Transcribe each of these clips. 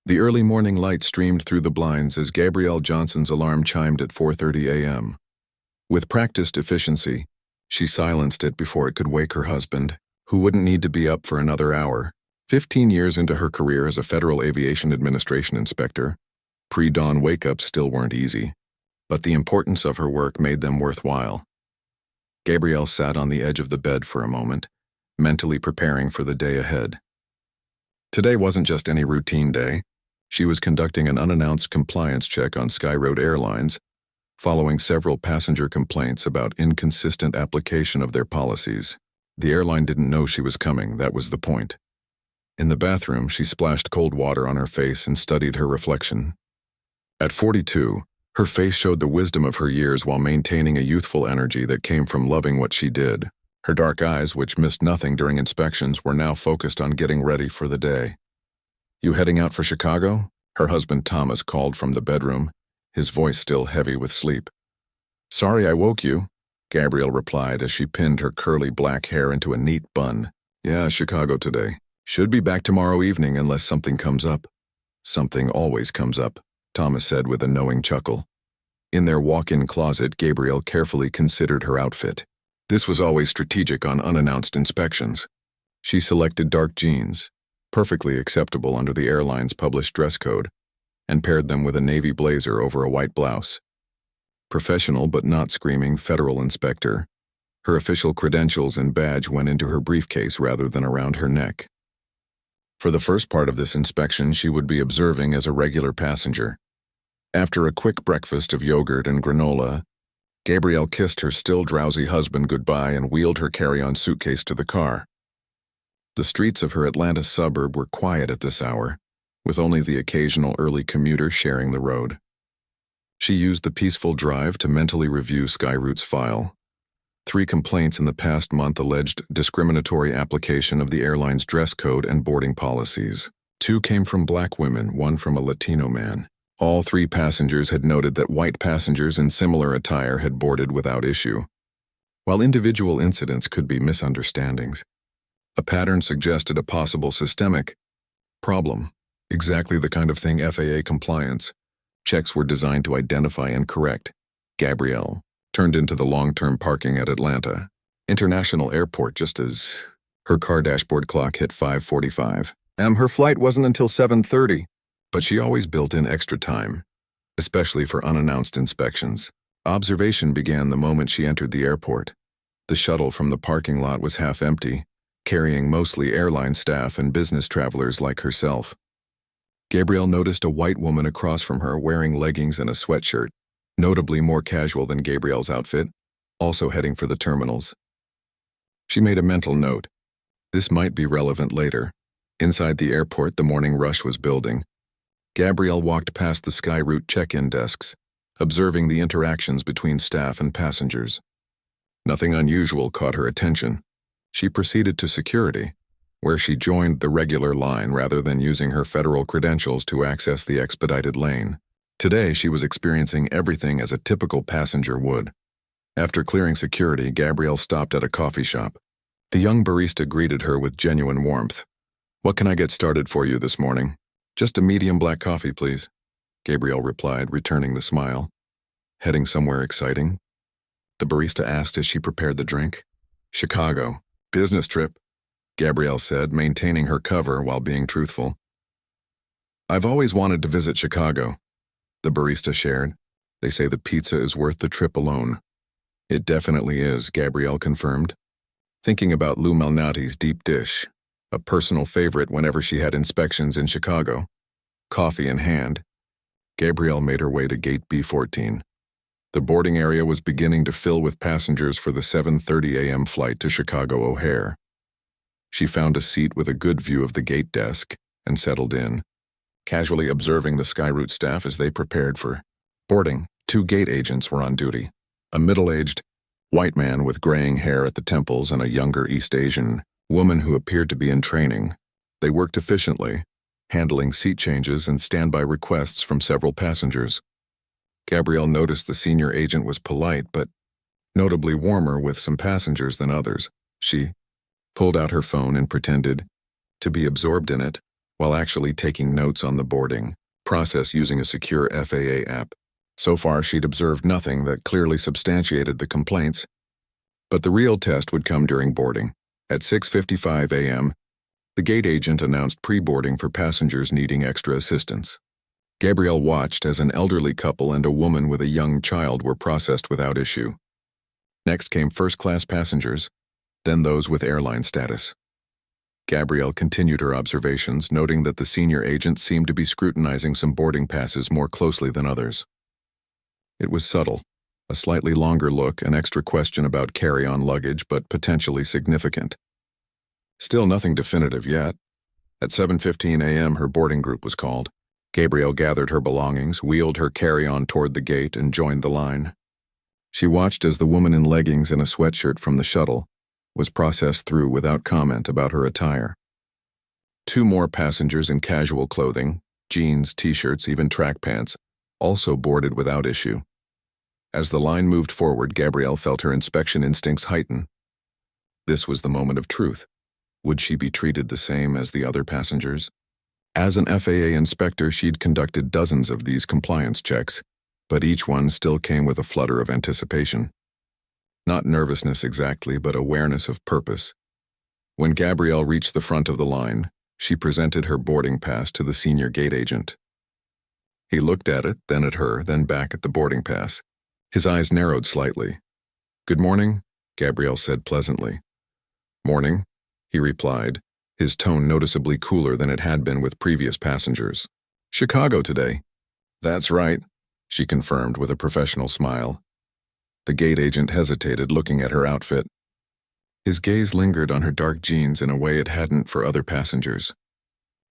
The early morning light streamed through the blinds as Gabrielle Johnson's alarm chimed at 4:30 a.m. With practiced efficiency, she silenced it before it could wake her husband, who wouldn't need to be up for another hour. 15 years into her career as a Federal Aviation Administration inspector, pre-dawn wake-ups still weren't easy, but the importance of her work made them worthwhile. Gabrielle sat on the edge of the bed for a moment, mentally preparing for the day ahead. Today wasn't just any routine day. She was conducting an unannounced compliance check on SkyRoad Airlines, following several passenger complaints about inconsistent application of their policies. The airline didn't know she was coming, that was the point. In the bathroom, she splashed cold water on her face and studied her reflection. At 42, her face showed the wisdom of her years while maintaining a youthful energy that came from loving what she did. Her dark eyes, which missed nothing during inspections, were now focused on getting ready for the day. "You heading out for Chicago?" Her husband Thomas called from the bedroom, his voice still heavy with sleep. "Sorry I woke you," Gabrielle replied as she pinned her curly black hair into a neat bun. "Yeah, Chicago today. Should be back tomorrow evening unless something comes up." "Something always comes up," Thomas said with a knowing chuckle. In their walk-in closet, Gabrielle carefully considered her outfit. This was always strategic on unannounced inspections. She selected dark jeans, perfectly acceptable under the airline's published dress code, and paired them with a navy blazer over a white blouse. Professional but not screaming federal inspector, her official credentials and badge went into her briefcase rather than around her neck. For the first part of this inspection, she would be observing as a regular passenger. After a quick breakfast of yogurt and granola, Gabrielle kissed her still drowsy husband goodbye and wheeled her carry-on suitcase to the car. The streets of her Atlanta suburb were quiet at this hour, with only the occasional early commuter sharing the road. She used the peaceful drive to mentally review SkyRoute's file. 3 complaints in the past month alleged discriminatory application of the airline's dress code and boarding policies. 2 came from black women, 1 from a Latino man. All 3 passengers had noted that white passengers in similar attire had boarded without issue. While individual incidents could be misunderstandings, a pattern suggested a possible systemic problem, exactly the kind of thing FAA compliance checks were designed to identify and correct. Gabrielle turned into the long-term parking at Atlanta International Airport just as her car dashboard clock hit 5:45. Her flight wasn't until 7:30, but she always built in extra time, especially for unannounced inspections. Observation began the moment she entered the airport. The shuttle from the parking lot was half empty, carrying mostly airline staff and business travelers like herself. Gabrielle noticed a white woman across from her wearing leggings and a sweatshirt, notably more casual than Gabrielle's outfit, also heading for the terminals. She made a mental note. This might be relevant later. Inside the airport, the morning rush was building. Gabrielle walked past the SkyRoute check-in desks, observing the interactions between staff and passengers. Nothing unusual caught her attention. She proceeded to security, where she joined the regular line rather than using her federal credentials to access the expedited lane. Today, she was experiencing everything as a typical passenger would. After clearing security, Gabrielle stopped at a coffee shop. The young barista greeted her with genuine warmth. "What can I get started for you this morning?" "Just a medium black coffee, please," Gabrielle replied, returning the smile. "Heading somewhere exciting?" the barista asked as she prepared the drink. "Chicago. Business trip," Gabrielle said, maintaining her cover while being truthful. "I've always wanted to visit Chicago," the barista shared. "They say the pizza is worth the trip alone." "It definitely is," Gabrielle confirmed, thinking about Lou Malnati's deep dish, a personal favorite whenever she had inspections in Chicago. Coffee in hand, Gabrielle made her way to gate B14. The boarding area was beginning to fill with passengers for the 7:30 a.m. flight to Chicago O'Hare. She found a seat with a good view of the gate desk and settled in, casually observing the SkyRoute staff as they prepared for boarding. 2 gate agents were on duty, a middle-aged white man with graying hair at the temples and a younger East Asian woman who appeared to be in training. They worked efficiently, handling seat changes and standby requests from several passengers. Gabrielle noticed the senior agent was polite but notably warmer with some passengers than others. She pulled out her phone and pretended to be absorbed in it, while actually taking notes on the boarding process using a secure FAA app. So far, she'd observed nothing that clearly substantiated the complaints. But the real test would come during boarding. At 6:55 a.m., the gate agent announced pre-boarding for passengers needing extra assistance. Gabrielle watched as an elderly couple and a woman with a young child were processed without issue. Next came first-class passengers, then those with airline status. Gabrielle continued her observations, noting that the senior agent seemed to be scrutinizing some boarding passes more closely than others. It was subtle, a slightly longer look, an extra question about carry-on luggage, but potentially significant. Still nothing definitive yet. At 7:15 a.m., her boarding group was called. Gabrielle gathered her belongings, wheeled her carry-on toward the gate, and joined the line. She watched as the woman in leggings and a sweatshirt from the shuttle was processed through without comment about her attire. Two more passengers in casual clothing, jeans, t-shirts, even track pants, also boarded without issue. As the line moved forward, Gabrielle felt her inspection instincts heighten. This was the moment of truth. Would she be treated the same as the other passengers? As an FAA inspector, she'd conducted dozens of these compliance checks, but each one still came with a flutter of anticipation. Not nervousness exactly, but awareness of purpose. When Gabrielle reached the front of the line, she presented her boarding pass to the senior gate agent. He looked at it, then at her, then back at the boarding pass. His eyes narrowed slightly. "Good morning," Gabrielle said pleasantly. "Morning," he replied, his tone noticeably cooler than it had been with previous passengers. "Chicago today." "That's right," she confirmed with a professional smile. The gate agent hesitated, looking at her outfit. His gaze lingered on her dark jeans in a way it hadn't for other passengers.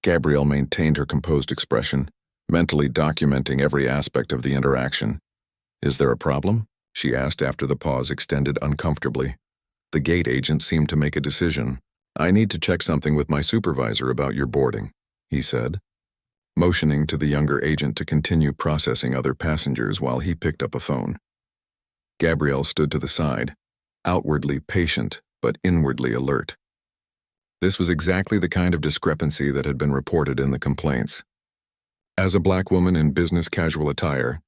Gabrielle maintained her composed expression, mentally documenting every aspect of the interaction. "Is there a problem?" she asked after the pause extended uncomfortably. The gate agent seemed to make a decision. "I need to check something with my supervisor about your boarding," he said, motioning to the younger agent to continue processing other passengers while he picked up a phone. Gabrielle stood to the side, outwardly patient but inwardly alert. This was exactly the kind of discrepancy that had been reported in the complaints. As a black woman in business casual attire,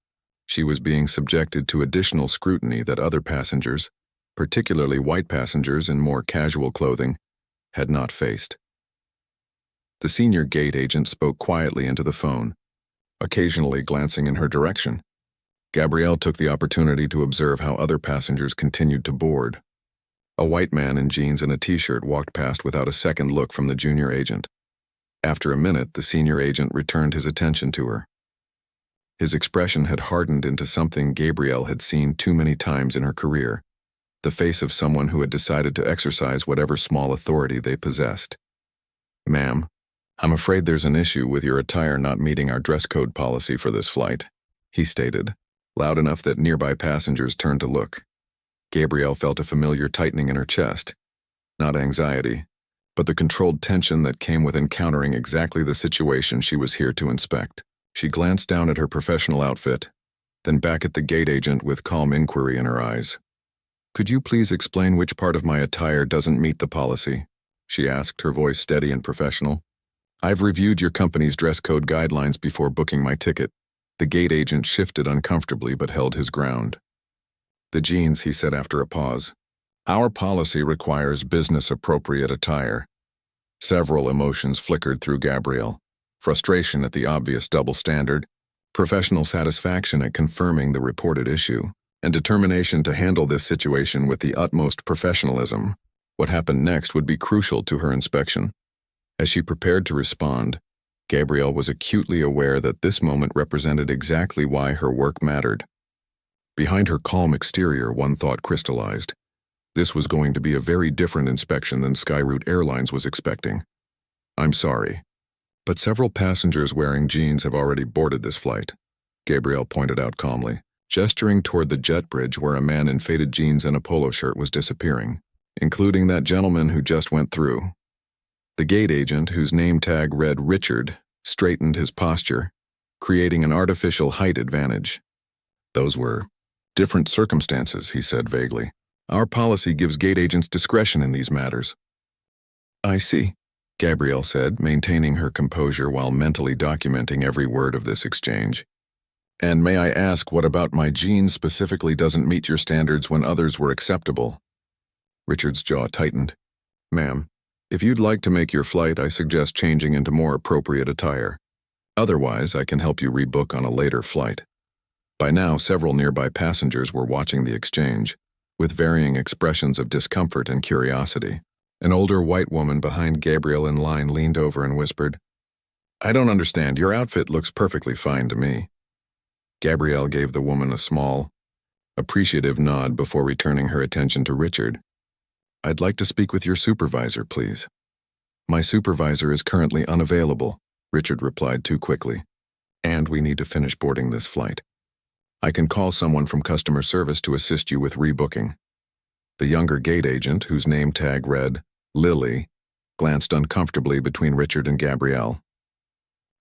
she was being subjected to additional scrutiny that other passengers, particularly white passengers in more casual clothing, had not faced. The senior gate agent spoke quietly into the phone, occasionally glancing in her direction. Gabrielle took the opportunity to observe how other passengers continued to board. A white man in jeans and a t-shirt walked past without a second look from the junior agent. After a minute, the senior agent returned his attention to her. His expression had hardened into something Gabrielle had seen too many times in her career, the face of someone who had decided to exercise whatever small authority they possessed. "Ma'am, I'm afraid there's an issue with your attire not meeting our dress code policy for this flight," he stated, loud enough that nearby passengers turned to look. Gabrielle felt a familiar tightening in her chest, not anxiety, but the controlled tension that came with encountering exactly the situation she was here to inspect. She glanced down at her professional outfit, then back at the gate agent with calm inquiry in her eyes. "Could you please explain which part of my attire doesn't meet the policy?" she asked, her voice steady and professional. "I've reviewed your company's dress code guidelines before booking my ticket." The gate agent shifted uncomfortably but held his ground. "The jeans," he said after a pause. "Our policy requires business-appropriate attire." Several emotions flickered through Gabrielle. Frustration at the obvious double standard, professional satisfaction at confirming the reported issue, and determination to handle this situation with the utmost professionalism. What happened next would be crucial to her inspection. As she prepared to respond, Gabrielle was acutely aware that this moment represented exactly why her work mattered. Behind her calm exterior, one thought crystallized. This was going to be a very different inspection than Skyroute Airlines was expecting. "I'm sorry, but several passengers wearing jeans have already boarded this flight," Gabrielle pointed out calmly, gesturing toward the jet bridge where a man in faded jeans and a polo shirt was disappearing, including that gentleman who just went through. The gate agent, whose name tag read Richard, straightened his posture, creating an artificial height advantage. "Those were different circumstances," he said vaguely. "Our policy gives gate agents discretion in these matters." "I see," Gabrielle said, maintaining her composure while mentally documenting every word of this exchange. And may I ask what about my genes specifically doesn't meet your standards when others were acceptable? Richard's jaw tightened. Ma'am, if you'd like to make your flight, I suggest changing into more appropriate attire. Otherwise, I can help you rebook on a later flight. By now, several nearby passengers were watching the exchange, with varying expressions of discomfort and curiosity. An older white woman behind Gabrielle in line leaned over and whispered, I don't understand. Your outfit looks perfectly fine to me. Gabrielle gave the woman a small, appreciative nod before returning her attention to Richard. I'd like to speak with your supervisor, please. My supervisor is currently unavailable, Richard replied too quickly. And we need to finish boarding this flight. I can call someone from customer service to assist you with rebooking. The younger gate agent, whose name tag read Lily, glanced uncomfortably between Richard and Gabrielle.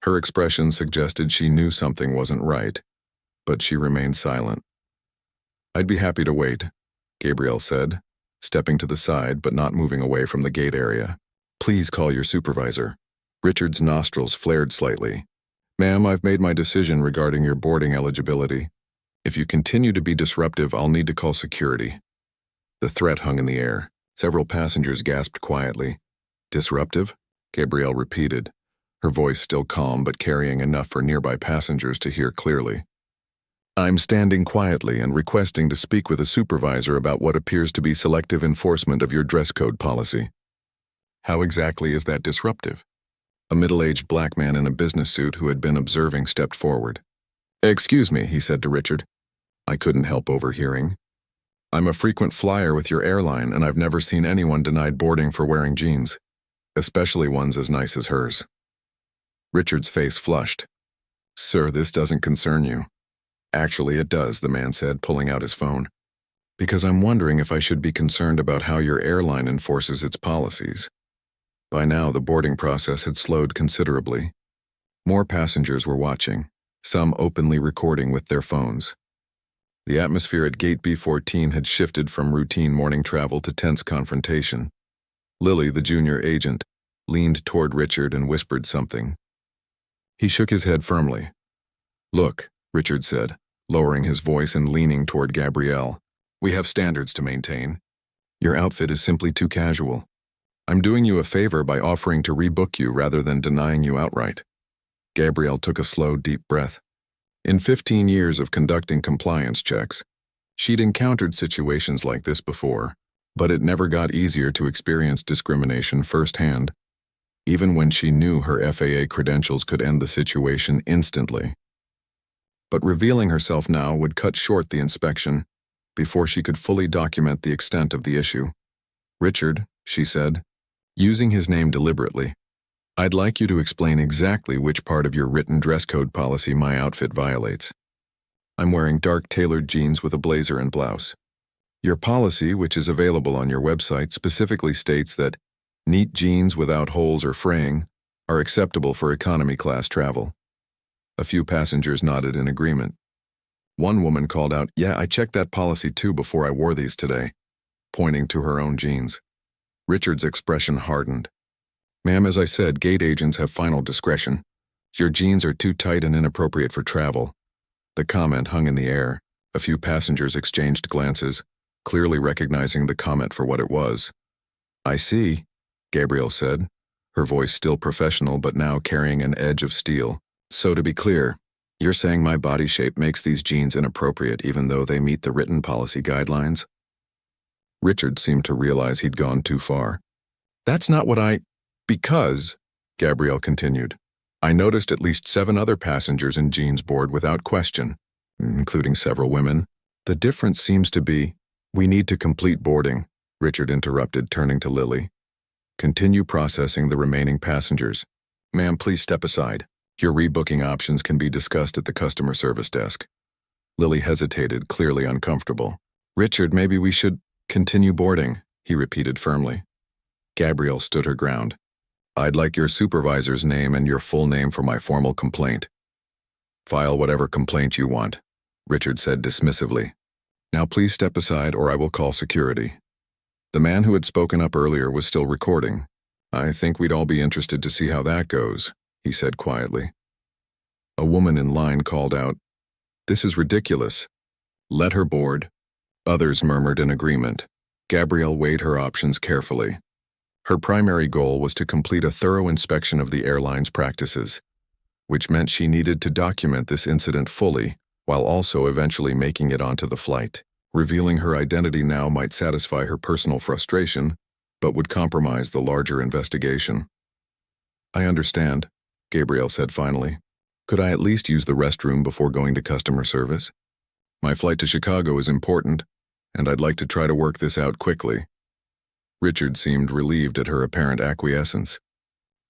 Her expression suggested she knew something wasn't right, but she remained silent. I'd be happy to wait, Gabrielle said, stepping to the side but not moving away from the gate area. Please call your supervisor. Richard's nostrils flared slightly. Ma'am, I've made my decision regarding your boarding eligibility. If you continue to be disruptive, I'll need to call security. The threat hung in the air. Several passengers gasped quietly. Disruptive? Gabrielle repeated, her voice still calm but carrying enough for nearby passengers to hear clearly. I'm standing quietly and requesting to speak with a supervisor about what appears to be selective enforcement of your dress code policy. How exactly is that disruptive? A middle-aged black man in a business suit who had been observing stepped forward. Excuse me, he said to Richard. I couldn't help overhearing. I'm a frequent flyer with your airline, and I've never seen anyone denied boarding for wearing jeans, especially ones as nice as hers. Richard's face flushed. Sir, this doesn't concern you. Actually, it does, the man said, pulling out his phone. Because I'm wondering if I should be concerned about how your airline enforces its policies. By now, the boarding process had slowed considerably. More passengers were watching, some openly recording with their phones. The atmosphere at Gate B14 had shifted from routine morning travel to tense confrontation. Lily, the junior agent, leaned toward Richard and whispered something. He shook his head firmly. Look, Richard said, lowering his voice and leaning toward Gabrielle. We have standards to maintain. Your outfit is simply too casual. I'm doing you a favor by offering to rebook you rather than denying you outright. Gabrielle took a slow, deep breath. In 15 years of conducting compliance checks, she'd encountered situations like this before, but it never got easier to experience discrimination firsthand, even when she knew her FAA credentials could end the situation instantly. But revealing herself now would cut short the inspection before she could fully document the extent of the issue. Richard, she said, using his name deliberately, I'd like you to explain exactly which part of your written dress code policy my outfit violates. I'm wearing dark tailored jeans with a blazer and blouse. Your policy, which is available on your website, specifically states that neat jeans without holes or fraying are acceptable for economy class travel. A few passengers nodded in agreement. One woman called out, Yeah, I checked that policy too before I wore these today, pointing to her own jeans. Richard's expression hardened. Ma'am, as I said, gate agents have final discretion. Your jeans are too tight and inappropriate for travel. The comment hung in the air. A few passengers exchanged glances, clearly recognizing the comment for what it was. I see, Gabrielle said, her voice still professional but now carrying an edge of steel. So to be clear, you're saying my body shape makes these jeans inappropriate even though they meet the written policy guidelines? Richard seemed to realize he'd gone too far. That's not what Because, Gabrielle continued, I noticed at least 7 other passengers in jeans board without question, including several women. The difference seems to be, we need to complete boarding, Richard interrupted, turning to Lily. Continue processing the remaining passengers. Ma'am, please step aside. Your rebooking options can be discussed at the customer service desk. Lily hesitated, clearly uncomfortable. Richard, maybe we should continue boarding, he repeated firmly. Gabrielle stood her ground. I'd like your supervisor's name and your full name for my formal complaint. File whatever complaint you want, Richard said dismissively. Now please step aside or I will call security. The man who had spoken up earlier was still recording, I think we'd all be interested to see how that goes, he said quietly. A woman in line called out, "This is ridiculous. Let her board." Others murmured in agreement. Gabrielle weighed her options carefully. Her primary goal was to complete a thorough inspection of the airline's practices, which meant she needed to document this incident fully, while also eventually making it onto the flight. Revealing her identity now might satisfy her personal frustration, but would compromise the larger investigation. "I understand," Gabrielle said finally. "Could I at least use the restroom before going to customer service? My flight to Chicago is important, and I'd like to try to work this out quickly." Richard seemed relieved at her apparent acquiescence.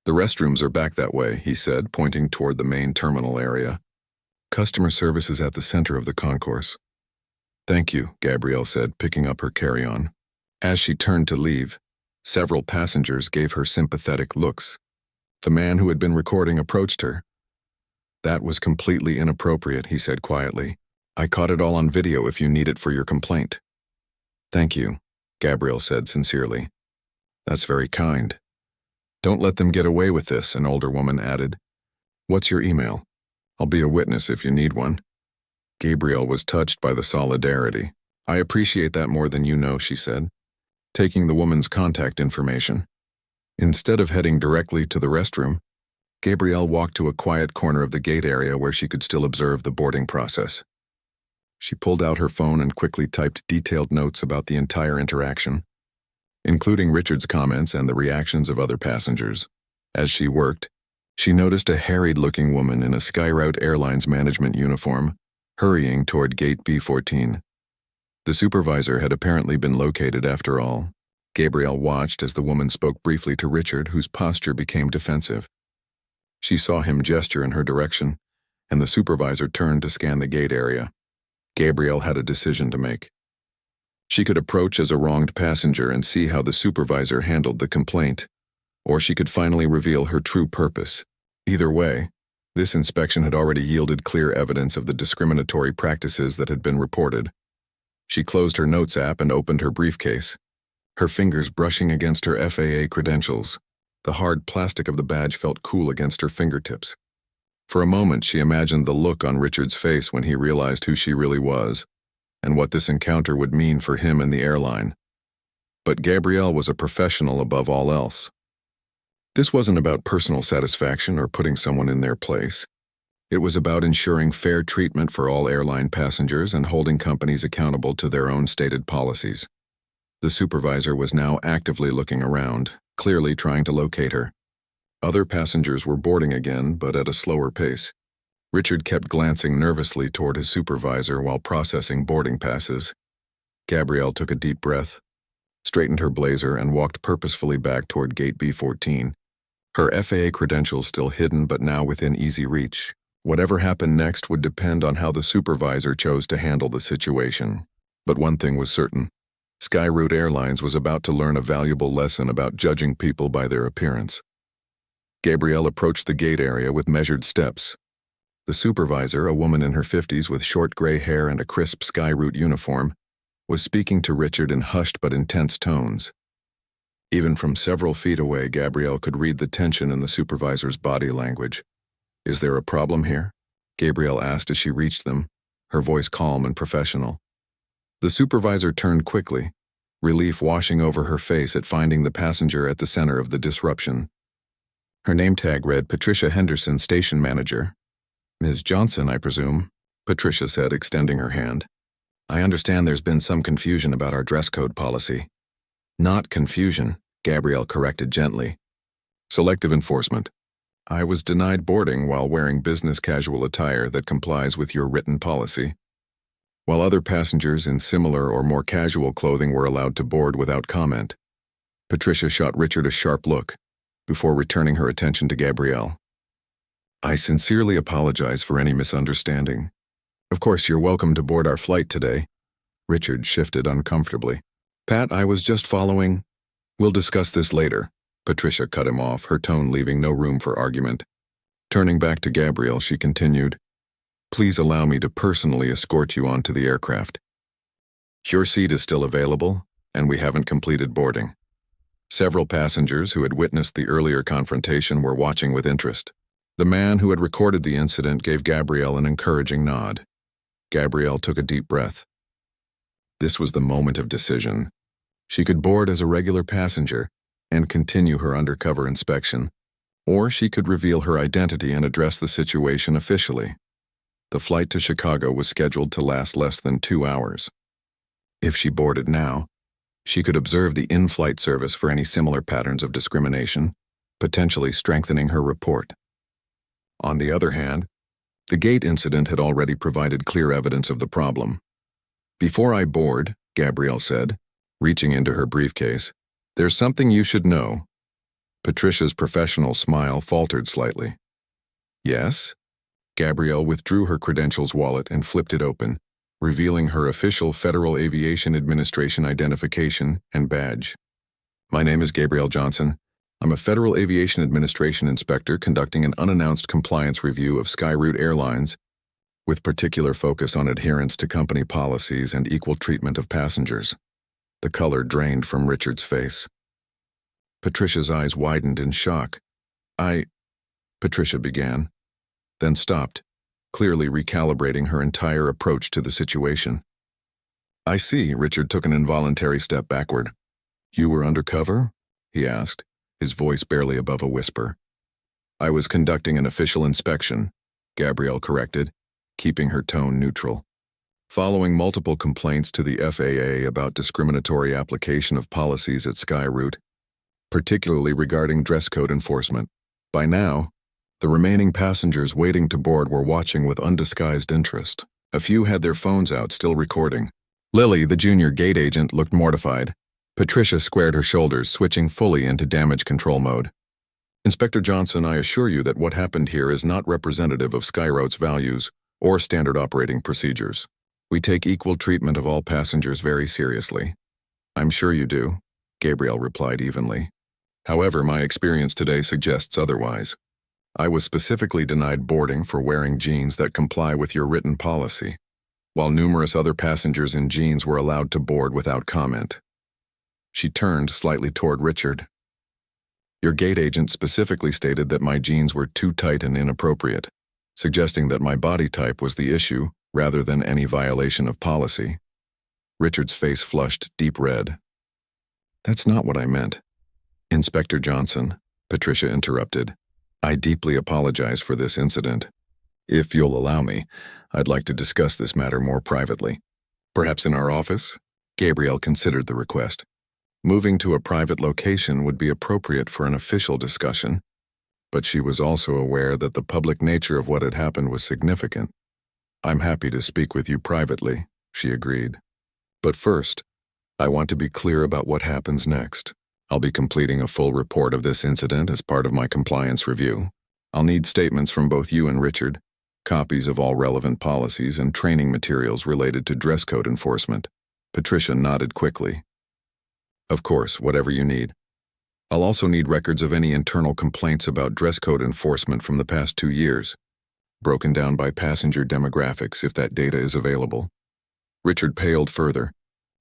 "The restrooms are back that way," he said, pointing toward the main terminal area. "Customer service is at the center of the concourse." "Thank you," Gabrielle said, picking up her carry-on. As she turned to leave, several passengers gave her sympathetic looks. The man who had been recording approached her. "That was completely inappropriate," he said quietly. "I caught it all on video if you need it for your complaint." "Thank you," Gabrielle said sincerely. "That's very kind." "Don't let them get away with this," an older woman added. "What's your email? I'll be a witness if you need one." Gabrielle was touched by the solidarity. "I appreciate that more than you know," she said, taking the woman's contact information. Instead of heading directly to the restroom, Gabrielle walked to a quiet corner of the gate area where she could still observe the boarding process. She pulled out her phone and quickly typed detailed notes about the entire interaction, including Richard's comments and the reactions of other passengers. As she worked, she noticed a harried-looking woman in a SkyRoute Airlines management uniform hurrying toward gate B14. The supervisor had apparently been located after all. Gabrielle watched as the woman spoke briefly to Richard, whose posture became defensive. She saw him gesture in her direction, and the supervisor turned to scan the gate area. Gabrielle had a decision to make. She could approach as a wronged passenger and see how the supervisor handled the complaint, or she could finally reveal her true purpose. Either way, this inspection had already yielded clear evidence of the discriminatory practices that had been reported. She closed her notes app and opened her briefcase, her fingers brushing against her FAA credentials. The hard plastic of the badge felt cool against her fingertips. For a moment, she imagined the look on Richard's face when he realized who she really was, and what this encounter would mean for him and the airline. But Gabrielle was a professional above all else. This wasn't about personal satisfaction or putting someone in their place. It was about ensuring fair treatment for all airline passengers and holding companies accountable to their own stated policies. The supervisor was now actively looking around, clearly trying to locate her. Other passengers were boarding again, but at a slower pace. Richard kept glancing nervously toward his supervisor while processing boarding passes. Gabrielle took a deep breath, straightened her blazer, and walked purposefully back toward gate B14. Her FAA credentials still hidden but now within easy reach. Whatever happened next would depend on how the supervisor chose to handle the situation. But one thing was certain. SkyRoute Airlines was about to learn a valuable lesson about judging people by their appearance. Gabrielle approached the gate area with measured steps. The supervisor, a woman in her 50s with short gray hair and a crisp SkyRoute uniform, was speaking to Richard in hushed but intense tones. Even from several feet away, Gabrielle could read the tension in the supervisor's body language. "Is there a problem here?" Gabrielle asked as she reached them, her voice calm and professional. The supervisor turned quickly, relief washing over her face at finding the passenger at the center of the disruption. Her name tag read Patricia Henderson, station manager. "Ms. Johnson, I presume," Patricia said, extending her hand. "I understand there's been some confusion about our dress code policy." "Not confusion," Gabrielle corrected gently. "Selective enforcement. I was denied boarding while wearing business casual attire that complies with your written policy, while other passengers in similar or more casual clothing were allowed to board without comment." Patricia shot Richard a sharp look before returning her attention to Gabrielle. "I sincerely apologize for any misunderstanding. Of course, you're welcome to board our flight today." Richard shifted uncomfortably. "Pat, I was just following." "We'll discuss this later," Patricia cut him off, her tone leaving no room for argument. Turning back to Gabrielle, she continued, "Please allow me to personally escort you onto the aircraft. Your seat is still available, and we haven't completed boarding. Several passengers who had witnessed the earlier confrontation were watching with interest. The man who had recorded the incident gave Gabrielle an encouraging nod. Gabrielle took a deep breath. This was the moment of decision. She could board as a regular passenger and continue her undercover inspection, or she could reveal her identity and address the situation officially. The flight to Chicago was scheduled to last less than 2 hours. If she boarded now, she could observe the in-flight service for any similar patterns of discrimination, potentially strengthening her report. On the other hand, the gate incident had already provided clear evidence of the problem. "Before I board," Gabrielle said, reaching into her briefcase, "there's something you should know." Patricia's professional smile faltered slightly. "Yes?" Gabrielle withdrew her credentials wallet and flipped it open, revealing her official Federal Aviation Administration identification and badge. "My name is Gabrielle Johnson. I'm a Federal Aviation Administration inspector conducting an unannounced compliance review of Skyroute Airlines, with particular focus on adherence to company policies and equal treatment of passengers." The color drained from Richard's face. Patricia's eyes widened in shock. Patricia began, then stopped, clearly recalibrating her entire approach to the situation. "I see." Richard took an involuntary step backward. "You were undercover?" he asked, his voice barely above a whisper. "I was conducting an official inspection," Gabrielle corrected, keeping her tone neutral. "Following multiple complaints to the FAA about discriminatory application of policies at Skyroute, particularly regarding dress code enforcement. By now, the remaining passengers waiting to board were watching with undisguised interest. A few had their phones out, still recording. Lily, the junior gate agent, looked mortified. Patricia squared her shoulders, switching fully into damage control mode. "Inspector Johnson, I assure you that what happened here is not representative of Skyroute's values or standard operating procedures. We take equal treatment of all passengers very seriously." "I'm sure you do," Gabrielle replied evenly. "However, my experience today suggests otherwise. I was specifically denied boarding for wearing jeans that comply with your written policy, while numerous other passengers in jeans were allowed to board without comment." She turned slightly toward Richard. "Your gate agent specifically stated that my jeans were too tight and inappropriate, suggesting that my body type was the issue rather than any violation of policy." Richard's face flushed deep red. "That's not what I meant." "Inspector Johnson," Patricia interrupted, "I deeply apologize for this incident. If you'll allow me, I'd like to discuss this matter more privately. Perhaps in our office?" Gabrielle considered the request. Moving to a private location would be appropriate for an official discussion, but she was also aware that the public nature of what had happened was significant. "I'm happy to speak with you privately," she agreed. "But first, I want to be clear about what happens next. I'll be completing a full report of this incident as part of my compliance review. I'll need statements from both you and Richard, copies of all relevant policies and training materials related to dress code enforcement." Patricia nodded quickly. "Of course, whatever you need. I'll also need records of any internal complaints about dress code enforcement from the past 2 years, broken down by passenger demographics if that data is available." Richard paled further,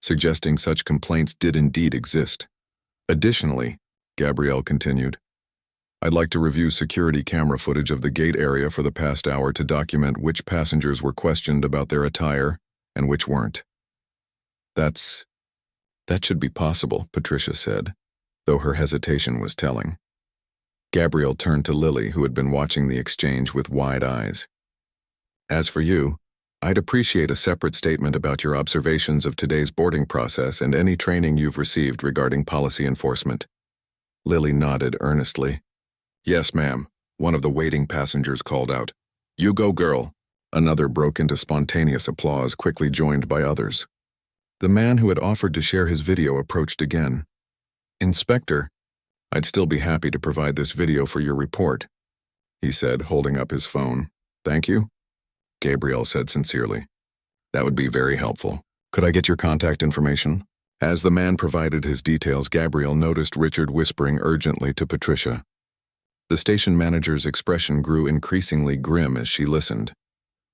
suggesting such complaints did indeed exist. "Additionally," Gabrielle continued, "I'd like to review security camera footage of the gate area for the past hour to document which passengers were questioned about their attire and which weren't." That should be possible," Patricia said, though her hesitation was telling. Gabrielle turned to Lily, who had been watching the exchange with wide eyes. "As for you, I'd appreciate a separate statement about your observations of today's boarding process and any training you've received regarding policy enforcement." Lily nodded earnestly. "Yes, ma'am," one of the waiting passengers called out. "You go, girl." Another broke into spontaneous applause, quickly joined by others. The man who had offered to share his video approached again. "Inspector, I'd still be happy to provide this video for your report," he said, holding up his phone. "Thank you," Gabrielle said sincerely. "That would be very helpful. Could I get your contact information?" As the man provided his details, Gabrielle noticed Richard whispering urgently to Patricia. The station manager's expression grew increasingly grim as she listened.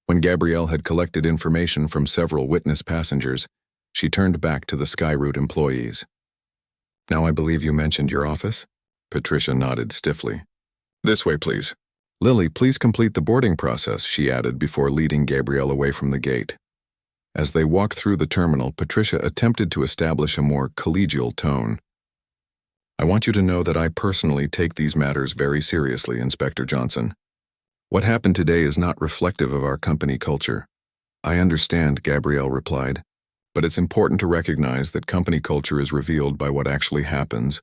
When Gabrielle had collected information from several witness passengers, she turned back to the Skyroute employees. Now I believe you mentioned your office? Patricia nodded stiffly. This way, please. Lily, please complete the boarding process, she added before leading Gabrielle away from the gate. As they walked through the terminal, Patricia attempted to establish a more collegial tone. I want you to know that I personally take these matters very seriously, Inspector Johnson. What happened today is not reflective of our company culture. I understand, Gabrielle replied, but it's important to recognize that company culture is revealed by what actually happens,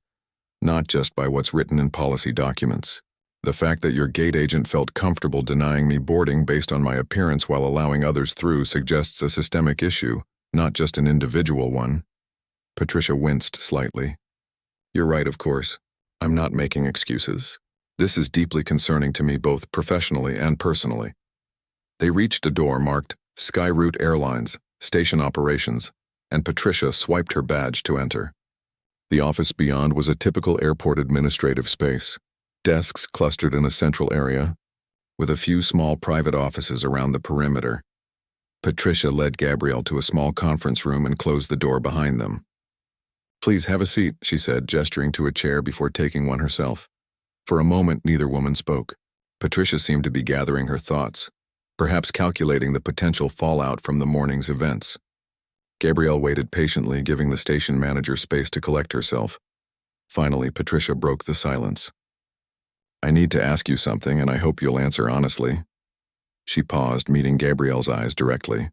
not just by what's written in policy documents. The fact that your gate agent felt comfortable denying me boarding based on my appearance while allowing others through suggests a systemic issue, not just an individual one. Patricia winced slightly. You're right, of course. I'm not making excuses. This is deeply concerning to me both professionally and personally. They reached a door marked Skyroute Airlines, Station Operations, and Patricia swiped her badge to enter. The office beyond was a typical airport administrative space. Desks clustered in a central area, with a few small private offices around the perimeter. Patricia led Gabrielle to a small conference room and closed the door behind them. Please have a seat, she said, gesturing to a chair before taking one herself. For a moment, neither woman spoke. Patricia seemed to be gathering her thoughts, perhaps calculating the potential fallout from the morning's events. Gabrielle waited patiently, giving the station manager space to collect herself. Finally, Patricia broke the silence. I need to ask you something, and I hope you'll answer honestly. She paused, meeting Gabrielle's eyes directly.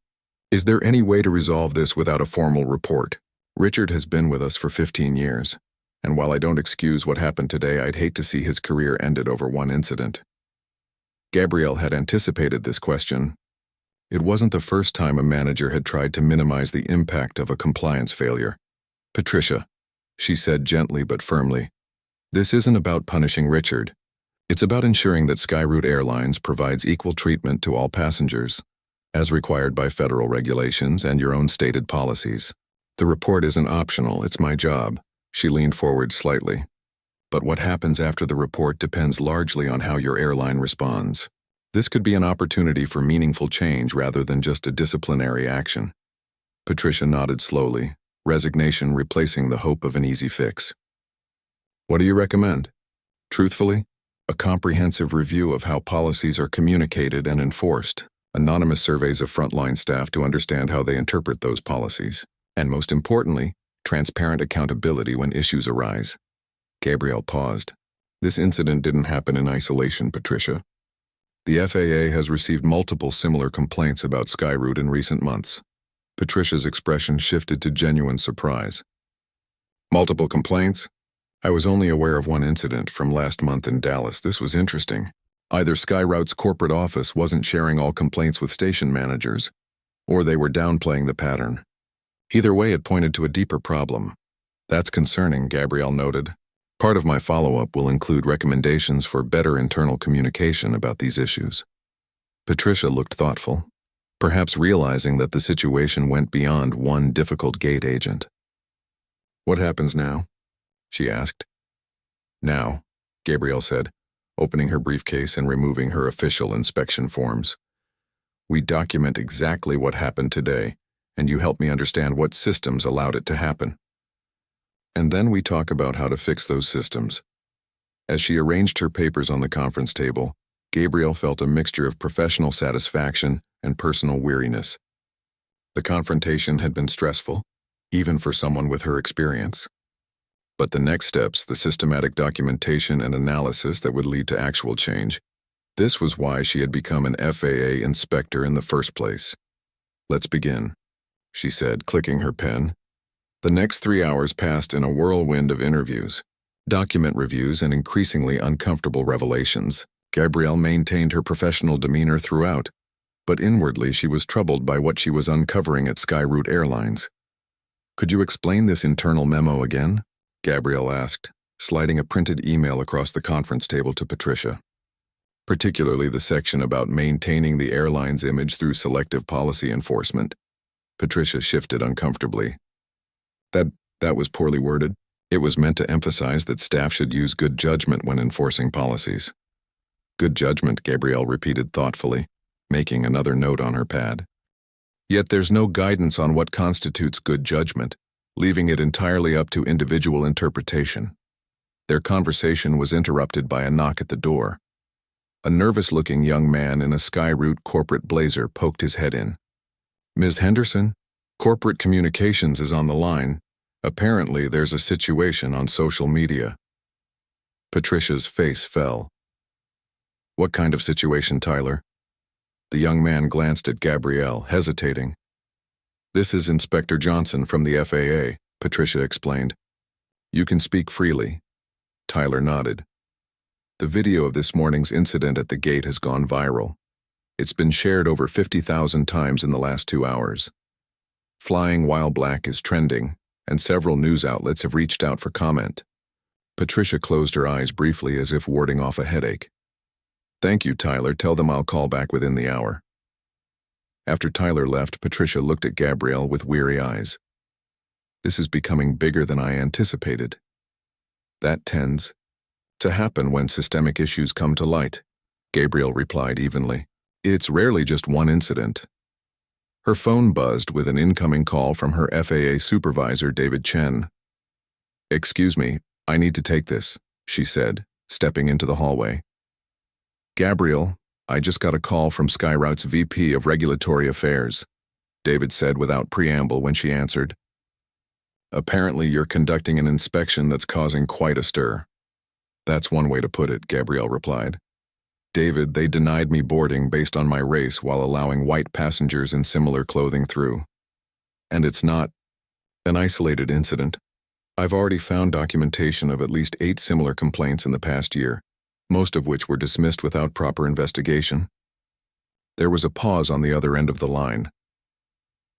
Is there any way to resolve this without a formal report? Richard has been with us for 15 years, and while I don't excuse what happened today, I'd hate to see his career ended over one incident. Gabrielle had anticipated this question. It wasn't the first time a manager had tried to minimize the impact of a compliance failure. Patricia, she said gently but firmly, this isn't about punishing Richard. It's about ensuring that Skyroute Airlines provides equal treatment to all passengers, as required by federal regulations and your own stated policies. The report isn't optional, it's my job. She leaned forward slightly. But what happens after the report depends largely on how your airline responds. This could be an opportunity for meaningful change rather than just a disciplinary action. Patricia nodded slowly, resignation replacing the hope of an easy fix. What do you recommend? Truthfully, a comprehensive review of how policies are communicated and enforced, anonymous surveys of frontline staff to understand how they interpret those policies, and most importantly, transparent accountability when issues arise. Gabrielle paused. This incident didn't happen in isolation, Patricia. The FAA has received multiple similar complaints about Skyroute in recent months. Patricia's expression shifted to genuine surprise. Multiple complaints? I was only aware of one incident from last month in Dallas. This was interesting. Either Skyroute's corporate office wasn't sharing all complaints with station managers, or they were downplaying the pattern. Either way, it pointed to a deeper problem. That's concerning, Gabrielle noted. Part of my follow-up will include recommendations for better internal communication about these issues. Patricia looked thoughtful, perhaps realizing that the situation went beyond one difficult gate agent. What happens now? She asked. Now, Gabrielle said, opening her briefcase and removing her official inspection forms. We document exactly what happened today, and you help me understand what systems allowed it to happen. And then we talk about how to fix those systems. As she arranged her papers on the conference table, Gabrielle felt a mixture of professional satisfaction and personal weariness. The confrontation had been stressful, even for someone with her experience. But the next steps, the systematic documentation and analysis that would lead to actual change, this was why she had become an FAA inspector in the first place. Let's begin, she said, clicking her pen. The next 3 hours passed in a whirlwind of interviews, document reviews, and increasingly uncomfortable revelations. Gabrielle maintained her professional demeanor throughout, but inwardly she was troubled by what she was uncovering at Skyroute Airlines. Could you explain this internal memo again? Gabrielle asked, sliding a printed email across the conference table to Patricia. Particularly the section about maintaining the airline's image through selective policy enforcement. Patricia shifted uncomfortably. That was poorly worded. It was meant to emphasize that staff should use good judgment when enforcing policies. Good judgment, Gabrielle repeated thoughtfully, making another note on her pad. Yet there's no guidance on what constitutes good judgment. leaving it entirely up to individual interpretation. Their conversation was interrupted by a knock at the door. A nervous-looking young man in a Skyroute corporate blazer poked his head in. "Ms. Henderson? Corporate communications is on the line. Apparently there's a situation on social media." Patricia's face fell. "What kind of situation, Tyler?" The young man glanced at Gabrielle, hesitating. "This is Inspector Johnson from the FAA," Patricia explained. "You can speak freely." Tyler nodded. "The video of this morning's incident at the gate has gone viral. It's been shared over 50,000 times in the last 2 hours. Flying while black is trending, and several news outlets have reached out for comment." Patricia closed her eyes briefly as if warding off a headache. "Thank you, Tyler. Tell them I'll call back within the hour." After Tyler left, Patricia looked at Gabrielle with weary eyes. "This is becoming bigger than I anticipated." "That tends to happen when systemic issues come to light," Gabrielle replied evenly. "It's rarely just one incident." Her phone buzzed with an incoming call from her FAA supervisor, David Chen. "Excuse me, I need to take this," she said, stepping into the hallway. "Gabrielle, I just got a call from Skyroute's VP of Regulatory Affairs," David said without preamble when she answered. "Apparently you're conducting an inspection that's causing quite a stir." "That's one way to put it," Gabrielle replied. "David, they denied me boarding based on my race while allowing white passengers in similar clothing through. And it's not an isolated incident. I've already found documentation of at least 8 similar complaints in the past year, most of which were dismissed without proper investigation." There was a pause on the other end of the line.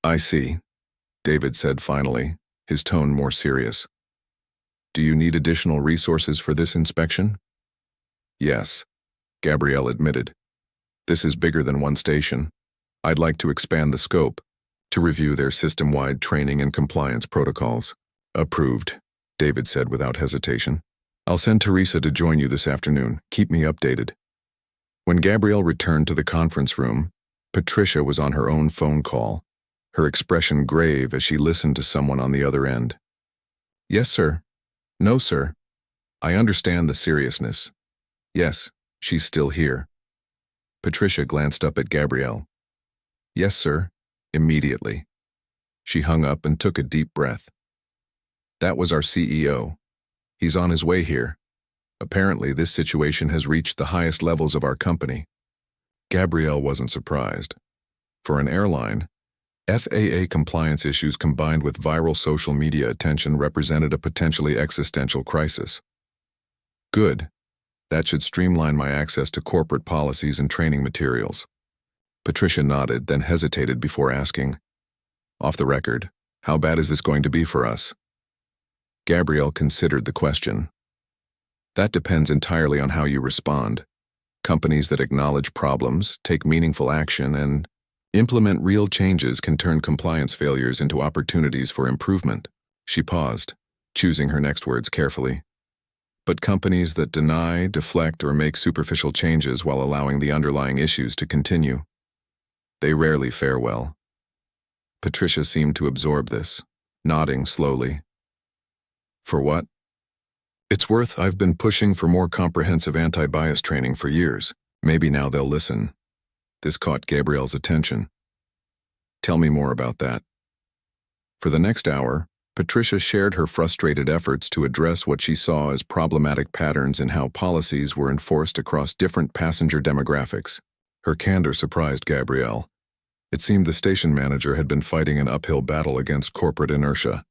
"I see," David said finally, his tone more serious. "Do you need additional resources for this inspection?" "Yes," Gabrielle admitted. "This is bigger than one station. I'd like to expand the scope to review their system-wide training and compliance protocols." "Approved," David said without hesitation. "I'll send Teresa to join you this afternoon. Keep me updated." When Gabrielle returned to the conference room, Patricia was on her own phone call, her expression grave as she listened to someone on the other end. "Yes, sir. No, sir. I understand the seriousness. Yes, she's still here." Patricia glanced up at Gabrielle. "Yes, sir," immediately. She hung up and took a deep breath. "That was our CEO. He's on his way here. Apparently, this situation has reached the highest levels of our company." Gabrielle wasn't surprised. For an airline, FAA compliance issues combined with viral social media attention represented a potentially existential crisis. "Good. That should streamline my access to corporate policies and training materials." Patricia nodded, then hesitated before asking, "Off the record, how bad is this going to be for us?" Gabrielle considered the question. "That depends entirely on how you respond. Companies that acknowledge problems, take meaningful action, and implement real changes can turn compliance failures into opportunities for improvement." She paused, choosing her next words carefully. "But companies that deny, deflect, or make superficial changes while allowing the underlying issues to continue, they rarely fare well." Patricia seemed to absorb this, nodding slowly. "For what?" "It's worth. I've been pushing for more comprehensive anti-bias training for years. Maybe now they'll listen." This caught Gabrielle's attention. "Tell me more about that." For the next hour, Patricia shared her frustrated efforts to address what she saw as problematic patterns in how policies were enforced across different passenger demographics. Her candor surprised Gabrielle. It seemed the station manager had been fighting an uphill battle against corporate inertia.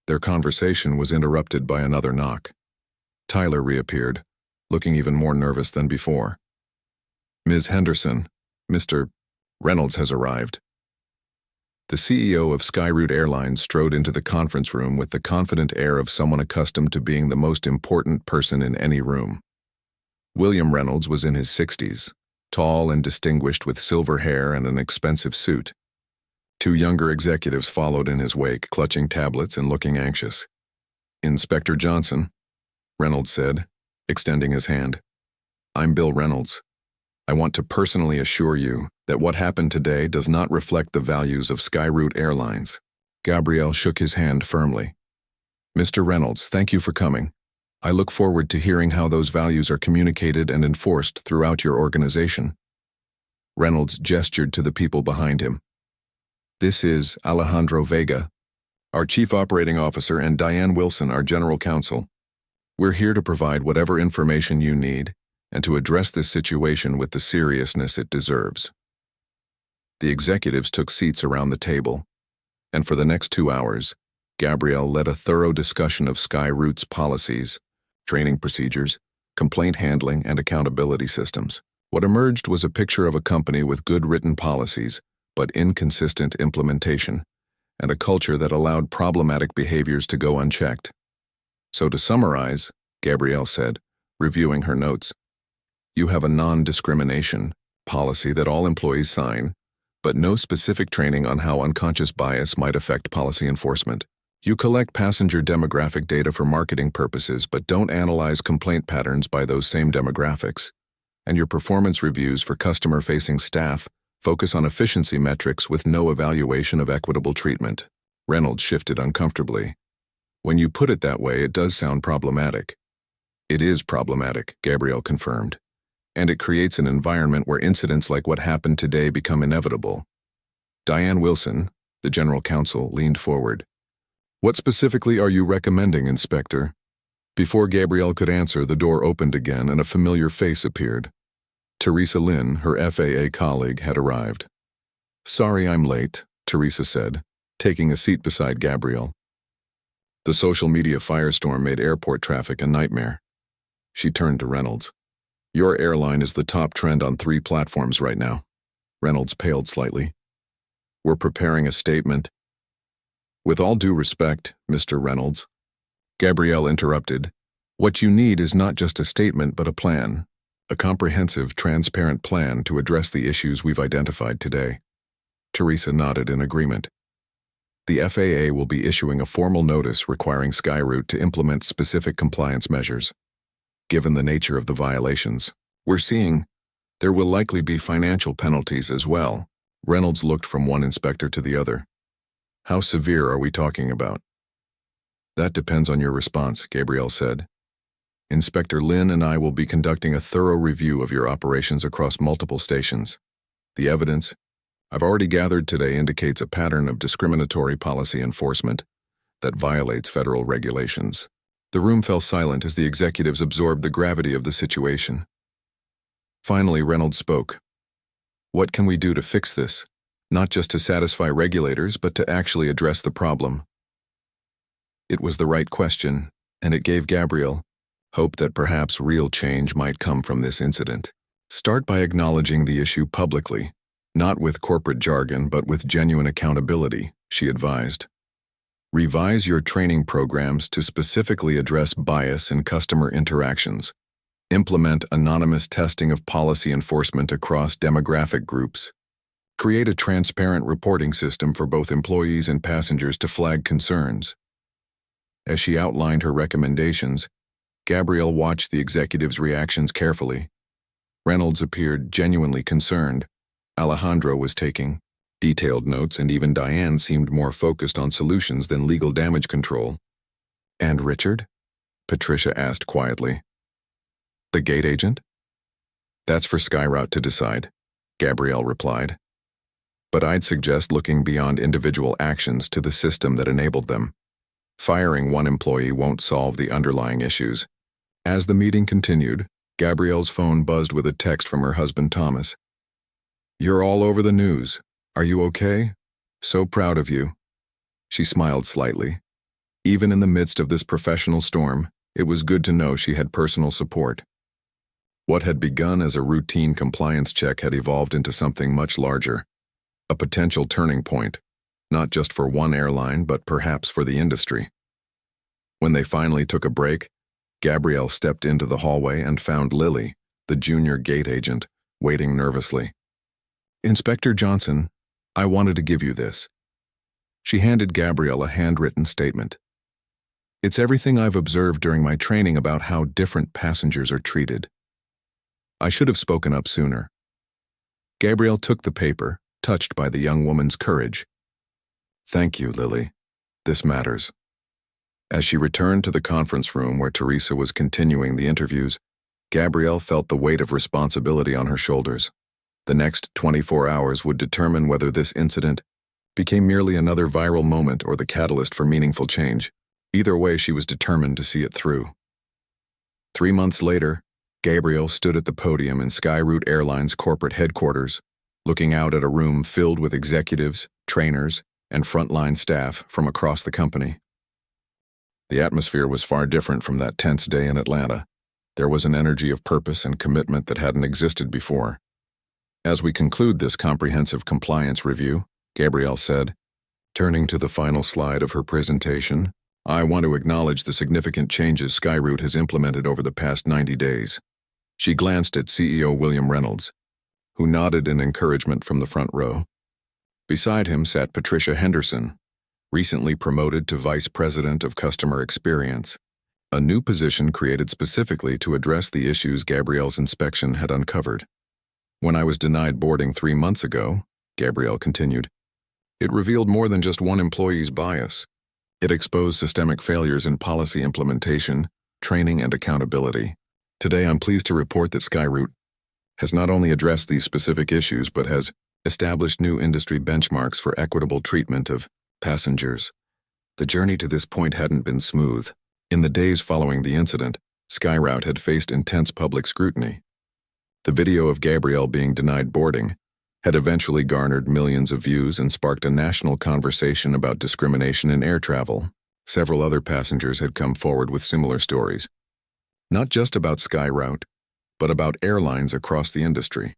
Their conversation was interrupted by another knock. Tyler reappeared, looking even more nervous than before. "Ms. Henderson, Mr. Reynolds has arrived." The CEO of Skyroute Airlines strode into the conference room with the confident air of someone accustomed to being the most important person in any room. William Reynolds was in his 60s, tall and distinguished with silver hair and an expensive suit. 2 younger executives followed in his wake, clutching tablets and looking anxious. "Inspector Johnson," Reynolds said, extending his hand. "I'm Bill Reynolds. I want to personally assure you that what happened today does not reflect the values of Skyroute Airlines." Gabrielle shook his hand firmly. Mr. Reynolds, thank you for coming. I look forward to hearing how those values are communicated and enforced throughout your organization. Reynolds gestured to the people behind him. This is Alejandro Vega, our Chief Operating Officer, and Diane Wilson, our General Counsel. We're here to provide whatever information you need and to address this situation with the seriousness it deserves. The executives took seats around the table, and for the next 2 hours, Gabrielle led a thorough discussion of SkyRoute's policies, training procedures, complaint handling, and accountability systems. What emerged was a picture of a company with good written policies, but inconsistent implementation, and a culture that allowed problematic behaviors to go unchecked. So to summarize, Gabrielle said, reviewing her notes, you have a non-discrimination policy that all employees sign, but no specific training on how unconscious bias might affect policy enforcement. You collect passenger demographic data for marketing purposes, but don't analyze complaint patterns by those same demographics. And your performance reviews for customer-facing staff focus on efficiency metrics with no evaluation of equitable treatment. Reynolds shifted uncomfortably. When you put it that way, it does sound problematic. It is problematic, Gabrielle confirmed. And it creates an environment where incidents like what happened today become inevitable. Diane Wilson, the General Counsel, leaned forward. What specifically are you recommending, Inspector? Before Gabrielle could answer, the door opened again and a familiar face appeared. Teresa Lynn, her FAA colleague, had arrived. Sorry I'm late, Teresa said, taking a seat beside Gabrielle. The social media firestorm made airport traffic a nightmare. She turned to Reynolds. Your airline is the top trend on 3 platforms right now. Reynolds paled slightly. We're preparing a statement. With all due respect, Mr. Reynolds, Gabrielle interrupted. What you need is not just a statement but a plan. A comprehensive, transparent plan to address the issues we've identified today. Teresa nodded in agreement. The FAA will be issuing a formal notice requiring SkyRoute to implement specific compliance measures. Given the nature of the violations we're seeing, there will likely be financial penalties as well. Reynolds looked from one inspector to the other. How severe are we talking about? That depends on your response, Gabrielle said. Inspector Lynn and I will be conducting a thorough review of your operations across multiple stations. The evidence I've already gathered today indicates a pattern of discriminatory policy enforcement that violates federal regulations. The room fell silent as the executives absorbed the gravity of the situation. Finally, Reynolds spoke. What can we do to fix this? Not just to satisfy regulators, but to actually address the problem. It was the right question, and it gave Gabrielle hope that perhaps real change might come from this incident. Start by acknowledging the issue publicly, not with corporate jargon, but with genuine accountability, she advised. Revise your training programs to specifically address bias in customer interactions. Implement anonymous testing of policy enforcement across demographic groups. Create a transparent reporting system for both employees and passengers to flag concerns. As she outlined her recommendations, Gabrielle watched the executives' reactions carefully. Reynolds appeared genuinely concerned. Alejandro was taking detailed notes, and even Diane seemed more focused on solutions than legal damage control. And Richard? Patricia asked quietly. The gate agent? That's for SkyRoute to decide, Gabrielle replied. But I'd suggest looking beyond individual actions to the system that enabled them. Firing one employee won't solve the underlying issues. As the meeting continued, Gabrielle's phone buzzed with a text from her husband Thomas. You're all over the news. Are you okay? So proud of you. She smiled slightly. Even in the midst of this professional storm, it was good to know she had personal support. What had begun as a routine compliance check had evolved into something much larger. A potential turning point, not just for one airline, but perhaps for the industry. When they finally took a break, Gabrielle stepped into the hallway and found Lily, the junior gate agent, waiting nervously. Inspector Johnson, I wanted to give you this. She handed Gabrielle a handwritten statement. It's everything I've observed during my training about how different passengers are treated. I should have spoken up sooner. Gabrielle took the paper, touched by the young woman's courage. "Thank you, Lily. This matters." As she returned to the conference room where Teresa was continuing the interviews, Gabrielle felt the weight of responsibility on her shoulders. The next 24 hours would determine whether this incident became merely another viral moment or the catalyst for meaningful change. Either way, she was determined to see it through. 3 months later, Gabrielle stood at the podium in Skyroot Airlines corporate headquarters, looking out at a room filled with executives, trainers, and frontline staff from across the company. The atmosphere was far different from that tense day in Atlanta. There was an energy of purpose and commitment that hadn't existed before. As we conclude this comprehensive compliance review, Gabrielle said, turning to the final slide of her presentation, "I want to acknowledge the significant changes Skyroot has implemented over the past 90 days. She glanced at CEO William Reynolds, who nodded in encouragement from the front row. Beside him sat Patricia Henderson, recently promoted to Vice President of Customer Experience, a new position created specifically to address the issues Gabrielle's inspection had uncovered. "When I was denied boarding 3 months ago," Gabrielle continued, "it revealed more than just one employee's bias. It exposed systemic failures in policy implementation, training, and accountability. Today, I'm pleased to report that Skyroot has not only addressed these specific issues but has established new industry benchmarks for equitable treatment of passengers." The journey to this point hadn't been smooth. In the days following the incident, Skyroot had faced intense public scrutiny. The video of Gabrielle being denied boarding had eventually garnered millions of views and sparked a national conversation about discrimination in air travel. Several other passengers had come forward with similar stories, not just about Skyroot, but about airlines across the industry.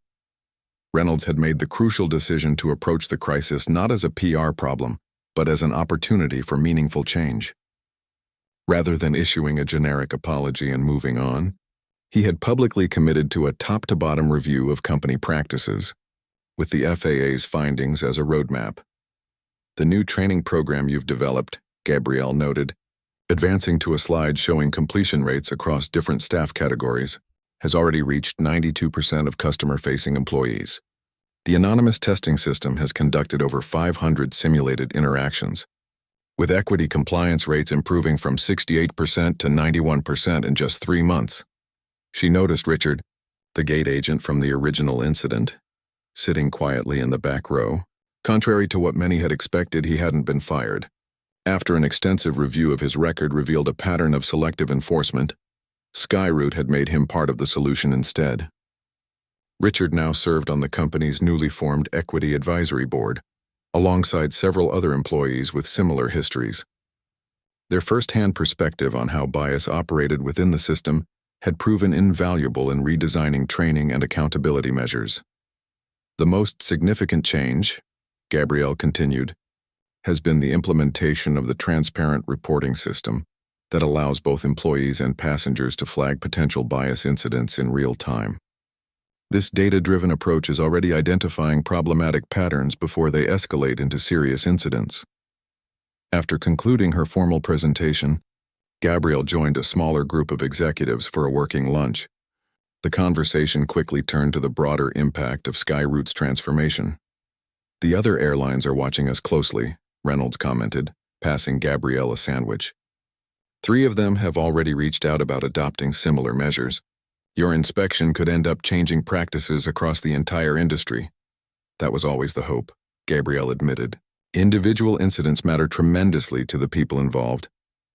Reynolds had made the crucial decision to approach the crisis not as a PR problem, but as an opportunity for meaningful change. Rather than issuing a generic apology and moving on, he had publicly committed to a top-to-bottom review of company practices, with the FAA's findings as a roadmap. "The new training program you've developed," Gabrielle noted, advancing to a slide showing completion rates across different staff categories, "has already reached 92% of customer-facing employees. The anonymous testing system has conducted over 500 simulated interactions, with equity compliance rates improving from 68% to 91% in just 3 months. She noticed Richard, the gate agent from the original incident, sitting quietly in the back row. Contrary to what many had expected, he hadn't been fired. After an extensive review of his record revealed a pattern of selective enforcement, Skyroot had made him part of the solution instead. Richard now served on the company's newly formed Equity Advisory Board, alongside several other employees with similar histories. Their first-hand perspective on how bias operated within the system had proven invaluable in redesigning training and accountability measures. "The most significant change," Gabrielle continued, "has been the implementation of the transparent reporting system that allows both employees and passengers to flag potential bias incidents in real time. This data-driven approach is already identifying problematic patterns before they escalate into serious incidents." After concluding her formal presentation, Gabrielle joined a smaller group of executives for a working lunch. The conversation quickly turned to the broader impact of Skyroot's transformation. "The other airlines are watching us closely," Reynolds commented, passing Gabrielle a sandwich. "3 of them have already reached out about adopting similar measures. Your inspection could end up changing practices across the entire industry." "That was always the hope," Gabrielle admitted. "Individual incidents matter tremendously to the people involved,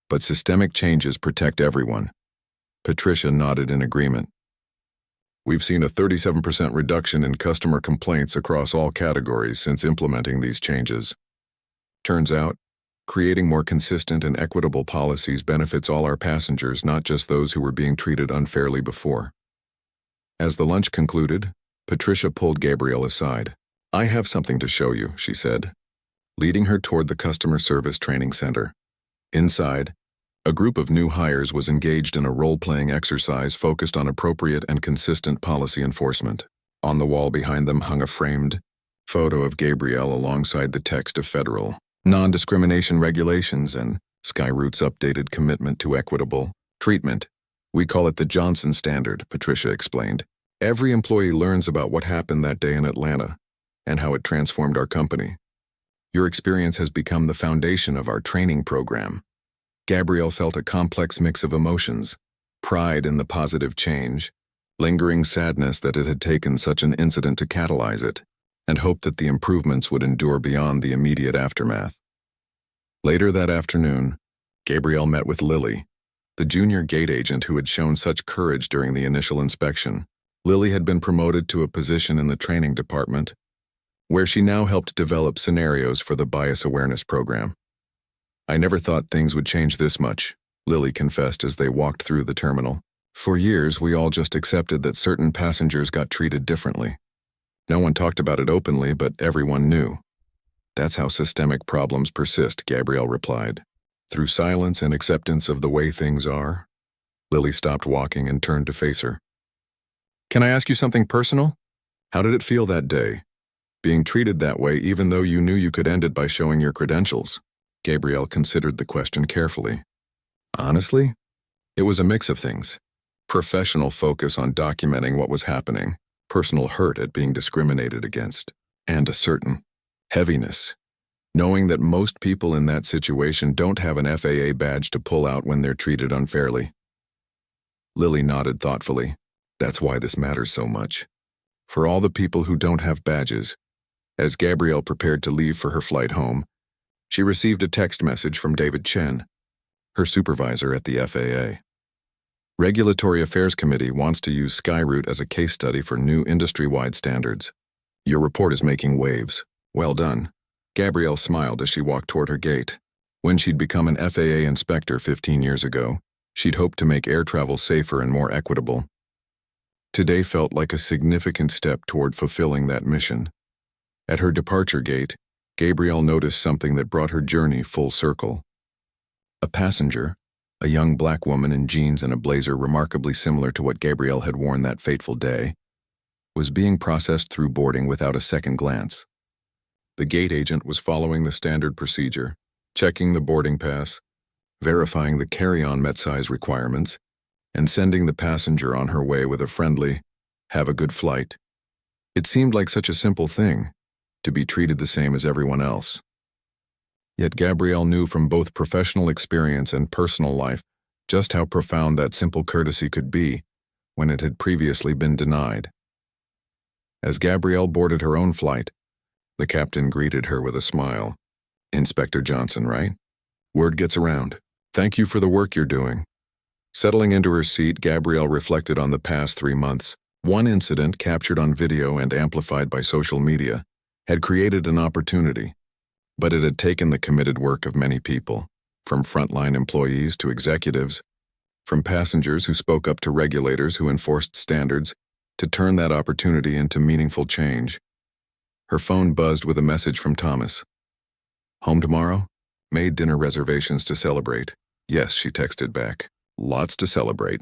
but systemic changes protect everyone." Patricia nodded in agreement. "We've seen a 37% reduction in customer complaints across all categories since implementing these changes. Turns out, creating more consistent and equitable policies benefits all our passengers, not just those who were being treated unfairly before." As the lunch concluded, Patricia pulled Gabrielle aside. "I have something to show you," she said, leading her toward the customer service training center. Inside, a group of new hires was engaged in a role-playing exercise focused on appropriate and consistent policy enforcement. On the wall behind them hung a framed photo of Gabrielle alongside the text of federal non-discrimination regulations and Skyroot's updated commitment to equitable treatment. "We call it the Johnson Standard," Patricia explained. "Every employee learns about what happened that day in Atlanta and how it transformed our company. Your experience has become the foundation of our training program. Gabrielle felt a complex mix of emotions, pride in the positive change, lingering sadness that it had taken such an incident to catalyze it, and hope that the improvements would endure beyond the immediate aftermath. Later that afternoon, Gabrielle met with Lily, the junior gate agent who had shown such courage during the initial inspection. Lily had been promoted to a position in the training department, where she now helped develop scenarios for the bias awareness program. "I never thought things would change this much," Lily confessed as they walked through the terminal. "For years, we all just accepted that certain passengers got treated differently. No one talked about it openly, but everyone knew." "That's how systemic problems persist," Gabrielle replied. "Through silence and acceptance of the way things are." Lily stopped walking and turned to face her. "Can I ask you something personal? How did it feel that day, being treated that way even though you knew you could end it by showing your credentials?" Gabrielle considered the question carefully. "Honestly, it was a mix of things. Professional focus on documenting what was happening, personal hurt at being discriminated against, and a certain heaviness, knowing that most people in that situation don't have an FAA badge to pull out when they're treated unfairly." Lily nodded thoughtfully. "That's why this matters so much. For all the people who don't have badges." As Gabrielle prepared to leave for her flight home, she received a text message from David Chen, her supervisor at the FAA. "Regulatory Affairs Committee wants to use Skyroute as a case study for new industry-wide standards. Your report is making waves. Well done." Gabrielle smiled as she walked toward her gate. When she'd become an FAA inspector 15 years ago, she'd hoped to make air travel safer and more equitable. Today felt like a significant step toward fulfilling that mission. At her departure gate, Gabrielle noticed something that brought her journey full circle. A passenger, a young black woman in jeans and a blazer remarkably similar to what Gabrielle had worn that fateful day, was being processed through boarding without a second glance. The gate agent was following the standard procedure, checking the boarding pass, verifying the carry-on met size requirements, and sending the passenger on her way with a friendly, "Have a good flight." It seemed like such a simple thing, to be treated the same as everyone else. Yet Gabrielle knew from both professional experience and personal life just how profound that simple courtesy could be when it had previously been denied. As Gabrielle boarded her own flight, the captain greeted her with a smile. "Inspector Johnson, right? Word gets around. Thank you for the work you're doing." Settling into her seat, Gabrielle reflected on the past 3 months. One incident, captured on video and amplified by social media, had created an opportunity, but it had taken the committed work of many people, from frontline employees to executives, from passengers who spoke up to regulators who enforced standards, to turn that opportunity into meaningful change. Her phone buzzed with a message from Thomas. "Home tomorrow? Made dinner reservations to celebrate." "Yes," she texted back. "Lots to celebrate."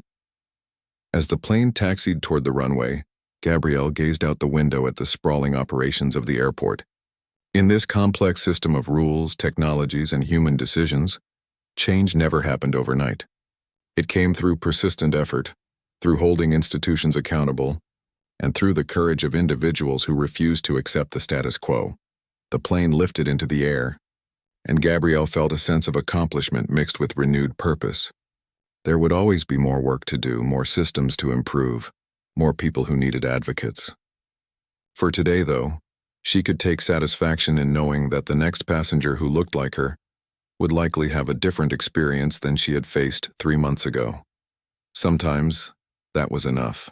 As the plane taxied toward the runway, Gabrielle gazed out the window at the sprawling operations of the airport. In this complex system of rules, technologies, and human decisions, change never happened overnight. It came through persistent effort, through holding institutions accountable, and through the courage of individuals who refused to accept the status quo. The plane lifted into the air, and Gabrielle felt a sense of accomplishment mixed with renewed purpose. There would always be more work to do, more systems to improve, more people who needed advocates. For today, though, she could take satisfaction in knowing that the next passenger who looked like her would likely have a different experience than she had faced 3 months ago. Sometimes, that was enough.